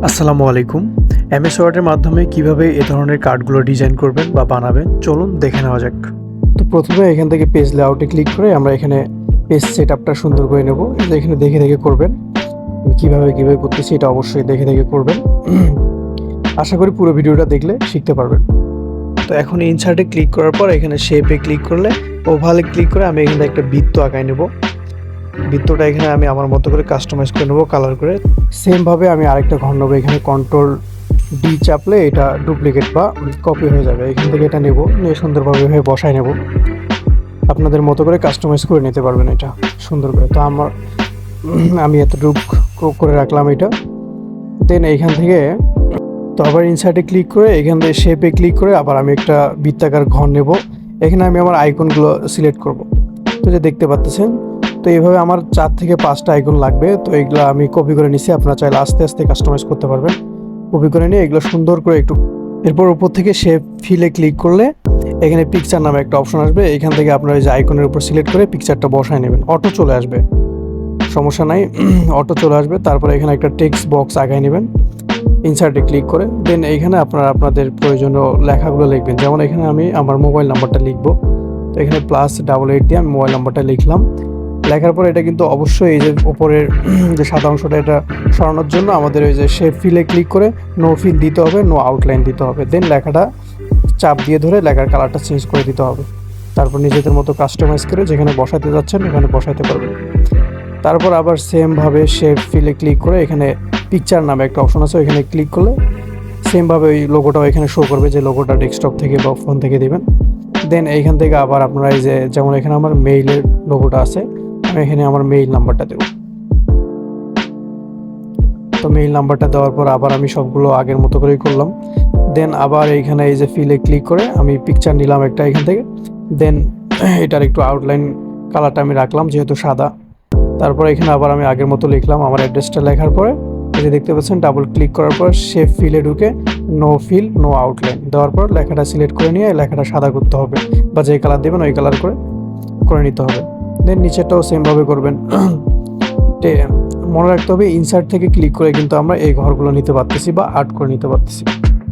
আসসালামু আলাইকুম। এমএস ওয়ার্ডের মাধ্যমে কিভাবে এ ধরনের কার্ডগুলো ডিজাইন করবেন বা বানাবেন চলুন দেখে নেওয়া যাক। তো প্রথমে এখান থেকে পেজ লেআউটে ক্লিক করে আমরা এখানে পেজ সেটআপটা সুন্দর করে নেব। এখানে দেখে দেখে করবেন। আমি কিভাবে করতেছি এটা অবশ্যই দেখে দেখে করবেন। আশা করি পুরো ভিডিওটা দেখলে শিখতে পারবেন। তো এখন ইনসার্টে ক্লিক করার পর এখানে শেপে ক্লিক করলে ওভালে ক্লিক করে আমি এখানে একটা বৃত্ত আঁকাই নেব। বৃত্তটা এখানে আমি আমার মতো করে কাস্টমাইজ করে নেবো কালার করে। সেম ভাবে আমি আরেকটা ঘর নেবো। এখানে কন্ট্রোল ডি চাপলে এটা ডুপ্লিকেট বা কপি হয়ে যাবে। এখান থেকে এটা নেব, নিয়ে সুন্দরভাবে বসায় নেব। আপনাদের মতো করে কাস্টমাইজ করে নিতে পারবেন এটা সুন্দর করে। তো আমি এতটুকু করে রাখলাম এটা। দেন এইখান থেকে তো আবার ইনসার্টে ক্লিক করে এখান থেকে শেপে ক্লিক করে আবার আমি একটা বৃত্তাকার ঘর নেব। এখানে আমি আমার আইকনগুলো সিলেক্ট করব। তো যে দেখতে পাচ্ছেন, তো এইভাবে আমার 4 থেকে 5টা আইকন লাগবে। তো এইগুলো আমি কপি করে নিছি। আপনারা চাইলে আস্তে আস্তে কাস্টমাইজ করতে পারবেন। কপি করে নিয়ে এগুলো সুন্দর করে একটু এরপর উপর থেকে শেপ ফিলে ক্লিক করলে এখানে পিকচার নামে একটা অপশন আসবে। এখান থেকে আপনারা এই যে আইকনের উপর সিলেক্ট করে পিকচারটা বসায় নেবেন। অটো চলে আসবে, সমস্যা নাই, অটো চলে আসবে। তারপরে এখানে একটা টেক্সট বক্স আগায় নেবেন ইনসার্টে ক্লিক করে। দেন এইখানে আপনারা আপনাদের প্রয়োজনীয় লেখাগুলো লিখবেন। যেমন এখানে আমি আমার মোবাইল নাম্বারটা লিখবো। তো এখানে +88 দিয়ে আমি মোবাইল নাম্বারটা লিখলাম। লেখার পর এটা কিন্তু অবশ্যই এই যে উপরের যে সাদা অংশটা এটা সরানোর জন্য আমাদের ওই যে শেপ ফিলে ক্লিক করে নো ফিল দিতে হবে, নো আউটলাইন দিতে হবে। দেন লেখাটা চাপ দিয়ে ধরে লেখার কালারটা চেঞ্জ করে দিতে হবে। তারপর নিজেদের মতো কাস্টমাইজ করে যেখানে বসাতে যাচ্ছেন ওখানে বসাতে পারবেন। তারপর আবার সেমভাবে শেপ ফিলে ক্লিক করে এখানে পিকচার নামে একটা অপশন আছে, ওইখানে ক্লিক করলে সেমভাবে ওই লোগোটাও এখানে শো করবে, যে লোগোটা ডেস্কটপ থেকে বা ফোন থেকে দেবেন। দেন এইখান থেকে আবার আপনারা এই যে যেমন এখানে আমার মেইলের লোগোটা আছে, আমি এখানে আমার মেইল নাম্বারটা দেব। তো মেইল নাম্বারটা দেওয়ার পর আবার আমি সবগুলো আগের মতো করেই করলাম। দেন আবার এইখানে এই যে ফিলে ক্লিক করে আমি পিকচার নিলাম একটা এখান থেকে। দেন এটার একটু আউটলাইন কালারটা আমি রাখলাম যেহেতু সাদা। তারপর এখানে আবার আমি আগের মতো লিখলাম আমার অ্যাড্রেসটা লেখার পরে এই যে দেখতে পাচ্ছেন ডাবল ক্লিক করার পর শেপ ফিলে ঢুকে নো ফিল নো আউটলাইন দেওয়ার পর লেখাটা সিলেক্ট করে নিয়ে লেখাটা সাদা করতে হবে, বা যে কালার দেবেন ওই কালার করে নিতে হবে। দেন নিচেরটাও সেমভাবে করবেন। মনে রাখতে হবে ইনসার্ট থেকে ক্লিক করে কিন্তু আমরা এই ঘরগুলো নিতে পারতেছি বা আর্ট করে নিতে পারতেছি।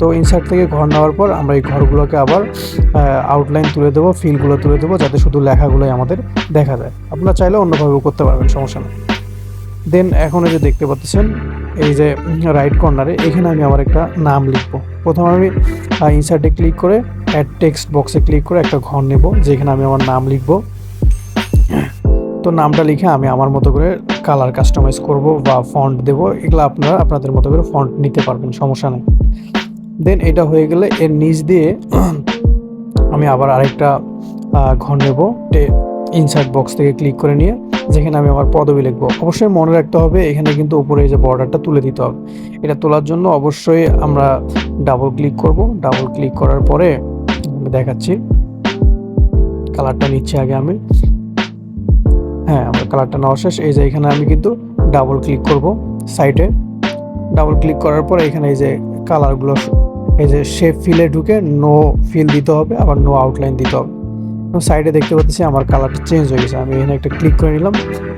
তো ইনসার্ট থেকে ঘর নেওয়ার পর আমরা এই ঘরগুলোকে আবার আউটলাইন তুলে দেবো, ফিলগুলো তুলে দেবো, যাতে শুধু লেখাগুলোই আমাদের দেখা যায়। আপনারা চাইলে অন্যভাবেও করতে পারবেন, সমস্যা নেই। দেন এখন এই যে দেখতে পাচ্ছেন এই যে রাইট কর্নারে এখানে আমি আমার একটা নাম লিখবো। প্রথমে আমি ইনসার্টে ক্লিক করে অ্যাড টেক্সট বক্সে ক্লিক করে একটা ঘর নেব, যেখানে আমি আমার নাম লিখবো। তো নামটা লিখে আমি আমার মতো করে কালার কাস্টমাইজ করব বা ফন্ট দেব। এগুলো আপনারা আপনাদের মতো করে ফন্ট নিতে পারবেন, সমস্যা নেই। দেন এটা হয়ে গেলে এর নিচ দিয়ে আমি আবার আরেকটা ঘর নেব। ইনসার্ট বক্স থেকে ক্লিক করে নিয়ে যেখানে আমি আমার পদবি লিখবো। অবশ্যই মনে রাখতে হবে এখানে কিন্তু উপরে এই যে বর্ডারটা তুলে দিতে হবে। এটা তোলার জন্য অবশ্যই আমরা ডাবল ক্লিক করব। ডাবল ক্লিক করার পরে আমি দেখাচ্ছি, কালারটা নিচ্ছি আগে আমি। হ্যাঁ, আমার কালারটা নেওয়া শেষ। এই যে এখানে আমি কিন্তু ডাবল ক্লিক করব সাইডে। ডাবল ক্লিক করার পর এখানে এই যে কালারগুলো এই যে শেপ ফিলে ঢুকে নো ফিল দিতে হবে, আবার নো আউটলাইন দিতে হবে। সাইডে দেখতে পাচ্ছি আমার কালারটা চেঞ্জ হয়ে গেছে। আমি এখানে একটা ক্লিক করে নিলাম।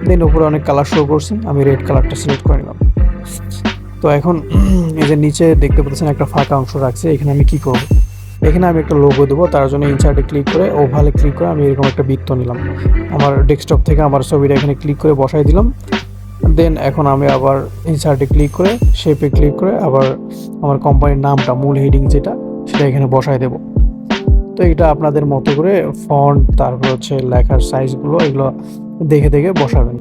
দেন উপরে অনেক কালার শো করছে, আমি রেড কালারটা সিলেক্ট করে নিলাম। তো এখন এই যে নিচে দেখতে পাচ্ছেন একটা ফাঁকা অংশ রাখছে, এখানে আমি কি করব? এখানে আমি একটা লোগো দেবো। তার জন্য ইনসার্টে ক্লিক করে ওভালে ক্লিক করে আমি এরকম একটা বৃত্ত নিলাম। আমার ডেস্কটপ থেকে আমার ছবিটা এখানে ক্লিক করে বসাই দিলাম। দেন এখন আমি আবার ইনসার্টে ক্লিক করে শেপে ক্লিক করে আবার আমার কোম্পানির নামটা মূল হেডিং যেটা সেটা এখানে বসাই দেব। তো এটা আপনাদের মতো করে ফন্ট তারপর হচ্ছে লেখার সাইজগুলো এগুলো দেখে দেখে বসাবেন।